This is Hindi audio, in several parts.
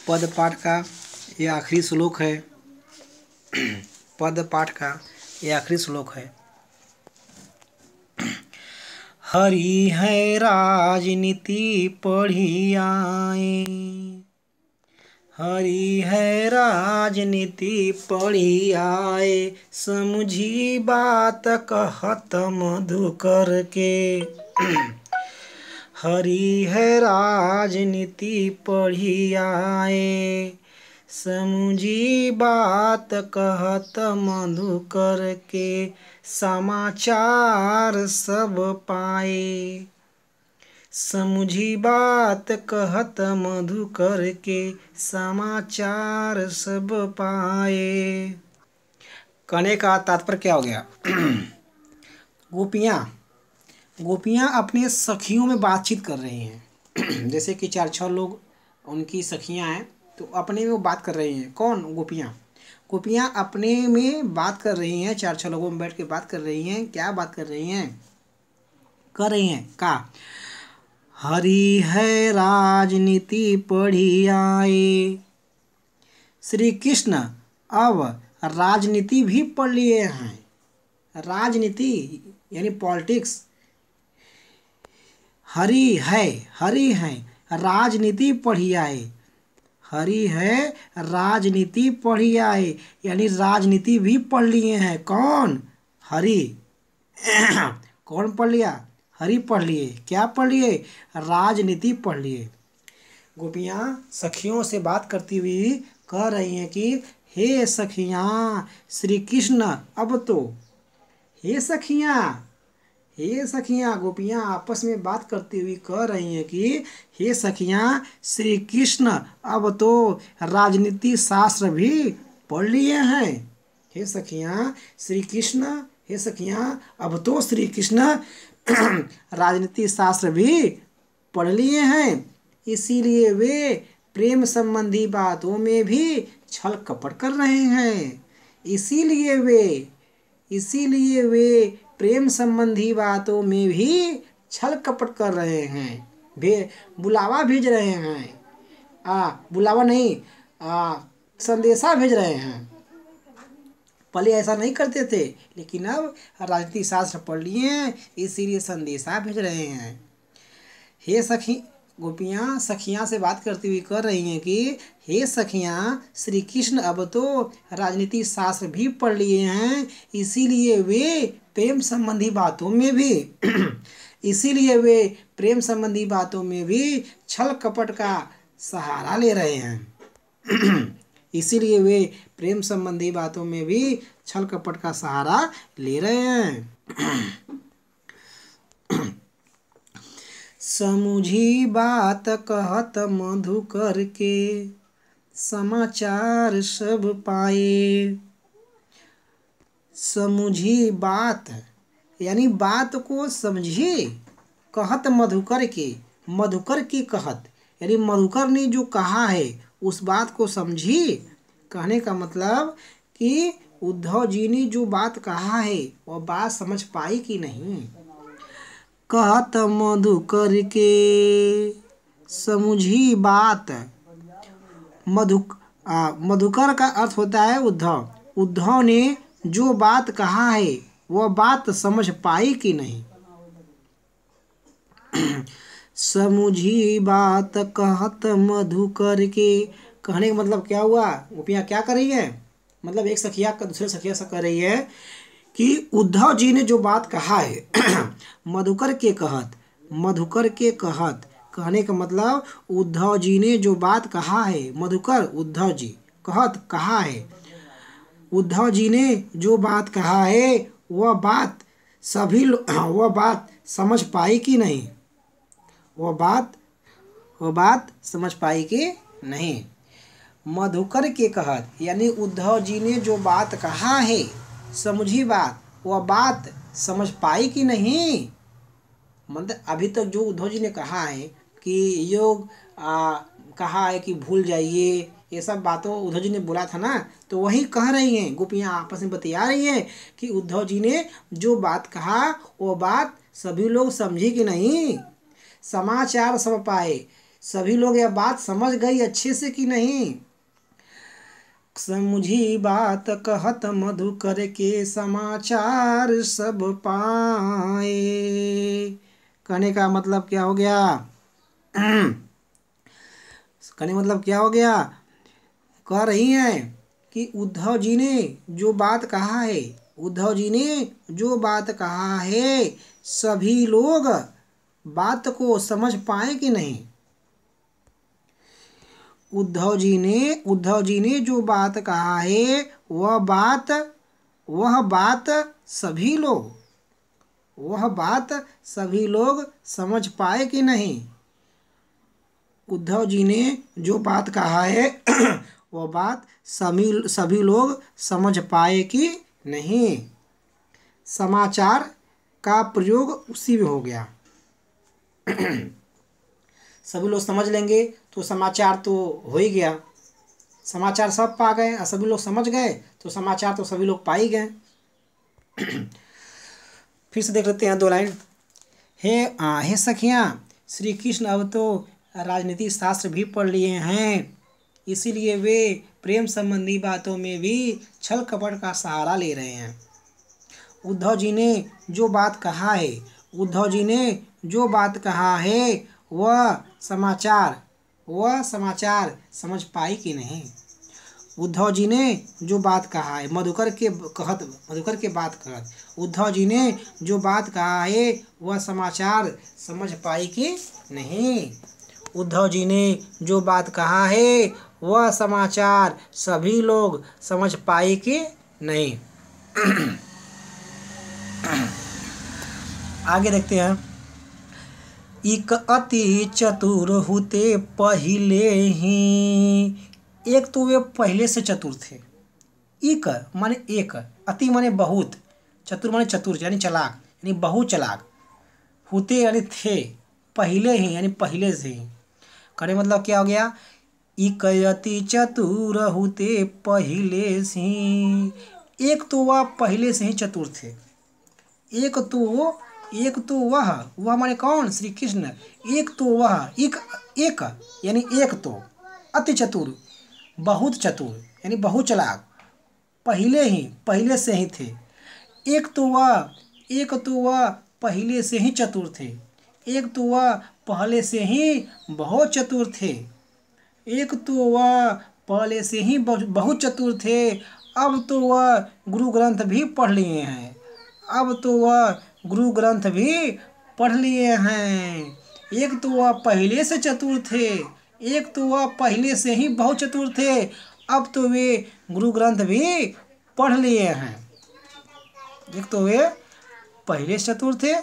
पद पाठ का ये आखिरी श्लोक है। पद पाठ का ये आखिरी श्लोक है। हरि है राजनीति पढ़ी आए, हरि है राजनीति पढ़ी आए, समझी बात कहत मधुकर के। हरि है राजनीति पढ़ी आए, समझी बात कहत मधुकर के, समाचार सब पाए। समझी बात कहत मधुकर के, समाचार सब पाए। कहने का तात्पर्य क्या हो गया? गोपियाँ अपने सखियों में बातचीत कर रही हैं। जैसे कि 4-6 लोग उनकी सखियां हैं, तो अपने में वो बात कर रही हैं। कौन? गोपियाँ अपने में बात कर रही हैं। 4-6 लोगों में बैठ के बात कर रही हैं। क्या बात कर रही हैं? हरि है राजनीति पढ़ी आए। श्री कृष्ण अब राजनीति भी पढ़ लिए हैं। राजनीति यानी पॉलिटिक्स। हरि है राजनीति पढ़ी आए। हरि है राजनीति पढ़ी आए यानी राजनीति भी पढ़ लिए हैं। कौन? हरि। कौन पढ़ लिया? हरि पढ़ लिए। क्या पढ़ लिए? राजनीति पढ़ लिए। गोपियाँ सखियों से बात करती हुई कह रही हैं कि हे सखियाँ, श्री कृष्ण अब तो। हे सखियाँ, गोपियाँ आपस में बात करती हुई कह रही हैं कि हे सखियाँ, श्री कृष्ण अब तो राजनीति शास्त्र भी पढ़ लिए हैं। हे सखियाँ, श्री कृष्ण, हे सखियाँ, अब तो श्री कृष्ण राजनीति शास्त्र भी पढ़ लिए हैं। इसीलिए वे प्रेम संबंधी बातों में भी छल कपट कर रहे हैं। इसीलिए वे प्रेम संबंधी बातों में भी छल कपट कर रहे हैं। बुलावा भेज रहे हैं। बुलावा नहीं, संदेशा भेज रहे हैं। पहले ऐसा नहीं करते थे, लेकिन अब राजनीति शास्त्र पढ़ लिए हैं, इसीलिए संदेशा भेज रहे हैं। हे सखी, गोपियाँ सखियाँ से बात करती हुई कह रही हैं कि हे सखियाँ, श्री कृष्ण अब तो राजनीति शास्त्र भी पढ़ लिए हैं। इसीलिए वे प्रेम संबंधी बातों में भी छल कपट का सहारा ले रहे हैं। इसीलिए वे प्रेम संबंधी बातों में भी छल कपट का सहारा ले रहे हैं। समझी बात कहत मधुकर के, समाचार सब पाए। समझी बात यानी बात को समझी। कहत मधुकर के कहत यानी मधुकर ने जो कहा है उस बात को समझी। कहने का मतलब कि उद्धव जी ने जो बात कहा है वह बात समझ पाई कि नहीं। कहत मधुकर के, समझी बात। मधुकर का अर्थ होता है उद्धव। उद्धव ने जो बात कहा है वह बात समझ पाई कि नहीं। समझी बात कहत मधुकर के, कहने का मतलब क्या हुआ? गोपियाँ क्या कर रही है? मतलब एक सखिया का दूसरे सखिया से कह रही है कि उद्धव जी ने जो बात कहा है मधुकर के कहत। कहने का मतलब उद्धव जी ने जो बात कहा है, मधुकर उद्धव जी, कहत कहा है। उद्धव जी ने जो बात कहा है वह बात समझ पाई कि नहीं। वह बात समझ पाई कि नहीं। मधुकर के कहत यानी उद्धव जी ने जो बात कहा है, समझी बात, वह बात समझ पाई कि नहीं। मतलब अभी तक जो उद्धव जी ने कहा है कि योग कहा है कि भूल जाइए, ये सब बातों उद्धव जी ने बोला था ना, तो वही कह रही हैं। गोपियाँ आपस में बतिया रही हैं कि उद्धव जी ने जो बात कहा वो बात सभी लोग समझे कि नहीं। समाचार सब पाए। सभी लोग यह बात समझ गई अच्छे से कि नहीं? समझी बात कहत मधुकर के समाचार सब पाए। कहने का मतलब क्या हो गया? कहने मतलब क्या हो गया? कह रही हैं कि उद्धव जी ने जो बात कहा है, उद्धव जी ने जो बात कहा है, सभी लोग बात को समझ पाए कि नहीं? उद्धव जी ने जो बात कहा है वह बात सभी लोग वह बात सभी लोग समझ पाए कि नहीं? उद्धव जी ने जो बात कहा है वह बात सभी सभी लोग समझ पाए कि नहीं? समाचार का प्रयोग उसी में हो गया। सभी लोग समझ लेंगे तो समाचार तो हो ही गया। समाचार सब पा गए और सभी लोग समझ गए तो समाचार तो सभी लोग पा ही गए। फिर से देख लेते हैं 2 लाइन। हे सखियाँ, श्री कृष्ण अब तो राजनीति शास्त्र भी पढ़ लिए हैं, इसीलिए वे प्रेम संबंधी बातों में भी छल कपट का सहारा ले रहे हैं। उद्धव जी ने जो बात कहा है उद्धव जी ने जो बात कहा है वह समाचार समझ पाई कि नहीं? उद्धव जी ने जो बात कहा है मधुकर के बात कहत उद्धव जी ने जो बात कहा है वह समाचार समझ पाई कि नहीं? उद्धव जी ने जो बात कहा है वह समाचार सभी लोग समझ पाए कि नहीं? आगे देखते हैं। इक अति चतुर हुते पहिले ही। एक तो वे पहले से चतुर थे। इक माने एक, अति माने बहुत, चतुर माने चतुर यानी चालाक, यानी बहुत चालाक। हुते यानी थे, पहले ही यानी पहले से ही। करे मतलब क्या हो गया? इक अति चतुर हुते पहिले से ही। एक तो वह पहले से ही चतुर थे। एक तो वह माने कौन? श्री कृष्ण। एक तो वह, एक यानी एक तो, अति चतुर बहुत चतुर यानी बहुत चालाक, पहले से ही थे। एक तो वह पहले से ही चतुर थे। एक तो वह पहले से ही बहुत चतुर थे। एक तो वह पहले से ही बहुत चतुर थे। अब तो वह गुरु ग्रंथ भी पढ़ लिए हैं। एक तो वह पहले से चतुर थे। एक तो वह पहले से ही बहुत चतुर थे। अब तो वे गुरु ग्रंथ भी पढ़ लिए हैं। एक तो वे पहले से चतुर थे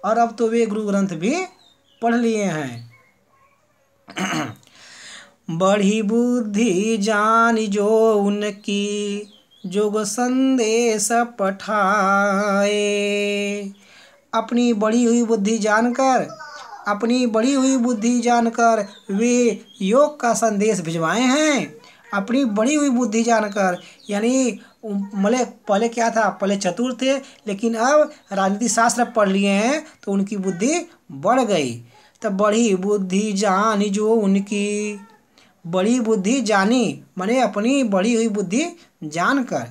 और अब तो वे गुरु ग्रंथ भी पढ़ लिए हैं। बड़ी बुद्धि जान जो उनकी, जोग संदेश पठाए। अपनी बड़ी हुई बुद्धि जानकर वे योग का संदेश भिजवाए हैं। अपनी बड़ी हुई बुद्धि जानकर यानी पहले क्या था? पहले चतुर थे, लेकिन अब राजनीति शास्त्र पढ़ लिए हैं तो उनकी बुद्धि बढ़ गई। तो बड़ी बुद्धि जानी जो उनकी, बड़ी बुद्धि जानी माने अपनी बड़ी हुई बुद्धि जानकर।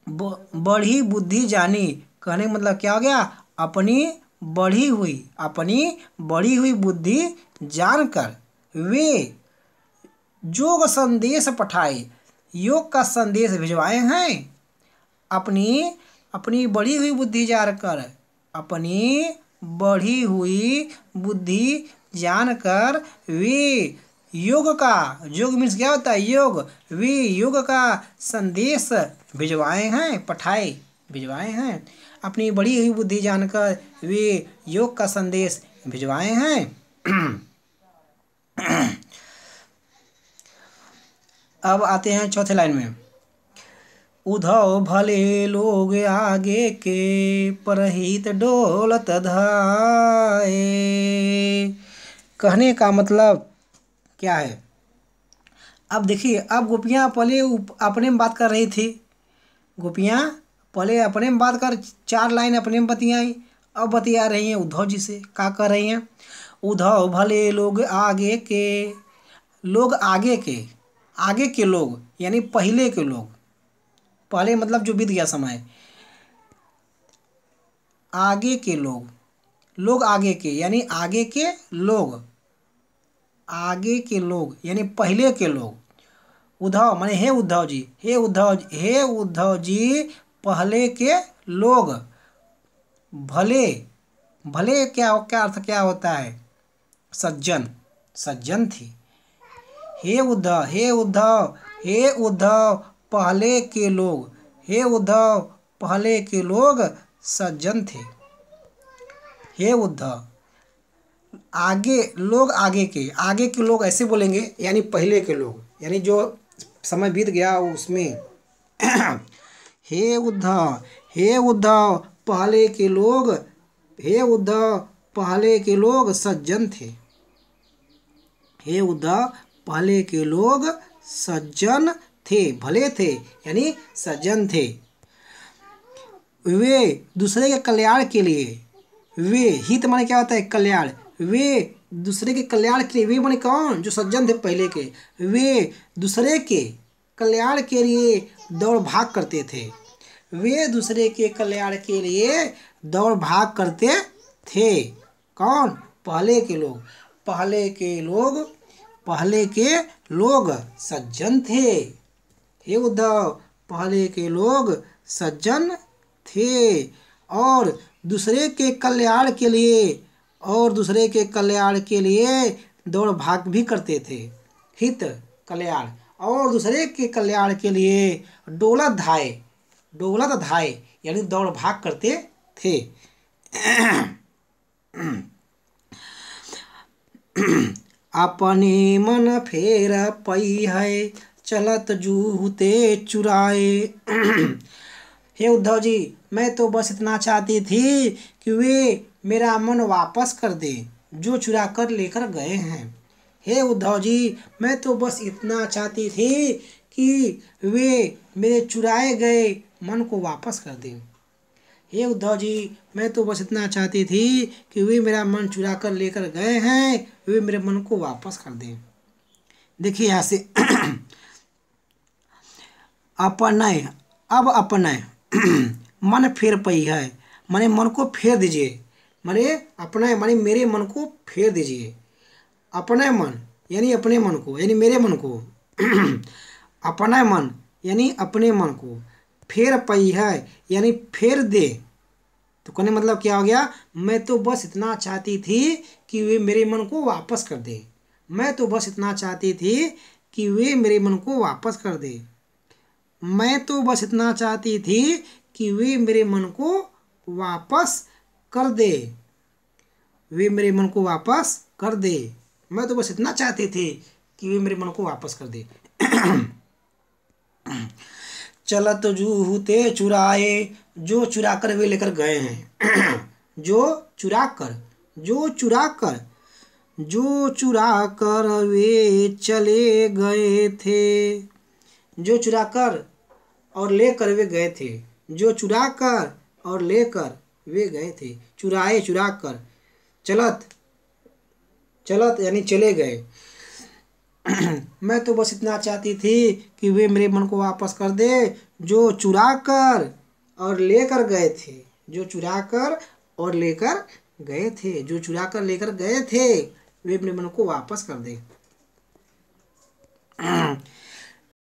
बड़ी बुद्धि जानी कहने का मतलब क्या हो गया? अपनी बढ़ी हुई बुद्धि जानकर वे योग संदेश पठाए, योग का संदेश भिजवाए हैं। अपनी बढ़ी हुई बुद्धि जानकर, अपनी बढ़ी हुई बुद्धि जानकर वे योग मीन्स क्या होता है? योग। वे योग का संदेश भिजवाए हैं। अपनी बड़ी हुई बुद्धि जानकर वे योग का संदेश भिजवाए हैं। अब आते हैं चौथे लाइन में। उद्धव भले लोग आगे के, परहित डोलत धाये। कहने का मतलब क्या है? अब देखिए, अब गोपियाँ पहले अपने में बात कर रही थी। गोपियाँ पहले अपने में बात कर 4 लाइन अपने में बतियाई, अब बतिया रही हैं उद्धव जी से। क्या कर रही हैं? उद्धव भले लोग आगे के, लोग आगे के लोग यानी पहले के लोग, पहले मतलब जो बीत गया समय, आगे के लोग, लोग आगे के यानी आगे के लोग, आगे के लोग यानी पहले के लोग। उद्धव माने हे उद्धव जी, हे उद्धव जी पहले के लोग। भले, भले क्या क्या अर्थ क्या होता है? सज्जन, सज्जन थे। हे उद्धव, हे उद्धव पहले के लोग, हे उद्धव पहले के लोग सज्जन थे। हे उद्धव, आगे लोग आगे के लोग ऐसे बोलेंगे यानी पहले के लोग, यानी जो समय बीत गया उसमें। हे उद्धव पहले के लोग, हे उद्धव पहले के लोग सज्जन थे। हे उद्धव पहले के लोग सज्जन थे, भले थे यानी सज्जन थे। वे दूसरे के कल्याण के लिए, वे हित माने क्या होता है? कल्याण। वे दूसरे के कल्याण के लिए, वे माने कौन? जो सज्जन थे पहले के। वे दूसरे के कल्याण के लिए दौड़ भाग करते थे। वे दूसरे के कल्याण के लिए दौड़ भाग करते थे। कौन? पहले के लोग। पहले के लोग सज्जन थे। हे उद्धव पहले के लोग सज्जन थे और दूसरे के कल्याण के लिए दौड़ भाग भी करते थे। हित, कल्याण और दूसरे के कल्याण के लिए डोलत धाय यानी दौड़ भाग करते थे। अपने मन फेर पई है, चलत जूते चुराए। हे उद्धव जी, मैं तो बस इतना चाहती थी कि वे मेरा मन वापस कर दे जो चुरा कर लेकर गए हैं। हे उद्धव जी, मैं तो बस इतना चाहती थी कि वे मेरे चुराए गए मन को वापस कर दें। हे उद्धव जी, मैं तो बस इतना चाहती थी कि वे मेरा मन चुरा कर लेकर गए हैं, वे मेरे मन को वापस कर दें। देखिए यहाँ से अपनय, अब अपनय मन फेर पई है, माने मन को फेर दीजिए। माने अपना माने मेरे मन को फेर दीजिए। अपना मन यानी अपने मन को, यानी मेरे मन को। अपना मन यानी अपने मन को। फेर पई है यानी फेर दे। तो कहने मतलब क्या हो गया? मैं तो बस इतना चाहती थी कि वे मेरे मन को वापस कर दे। मैं तो बस इतना चाहती थी कि वे मेरे मन को वापस कर दे। मैं तो बस इतना चाहती थी कि वे मेरे मन को वापस कर दे। वे मेरे मन को वापस कर दे। मैं तो बस इतना चाहती थी कि वे मेरे मन को वापस कर दे। चलत जूते चुराए, जो चुरा कर वे लेकर गए हैं। जो चुरा कर वे चले गए थे। जो चुरा कर और लेकर वे गए थे। जो चुरा कर और लेकर वे गए थे। चुराए, चुरा कर। चलत यानी चले गए। मैं तो बस इतना चाहती थी कि वे मेरे मन को वापस कर दे जो चुरा कर और लेकर गए थे। जो चुरा कर और लेकर गए थे। जो चुरा कर लेकर गए थे वे अपने मन को वापस कर दे।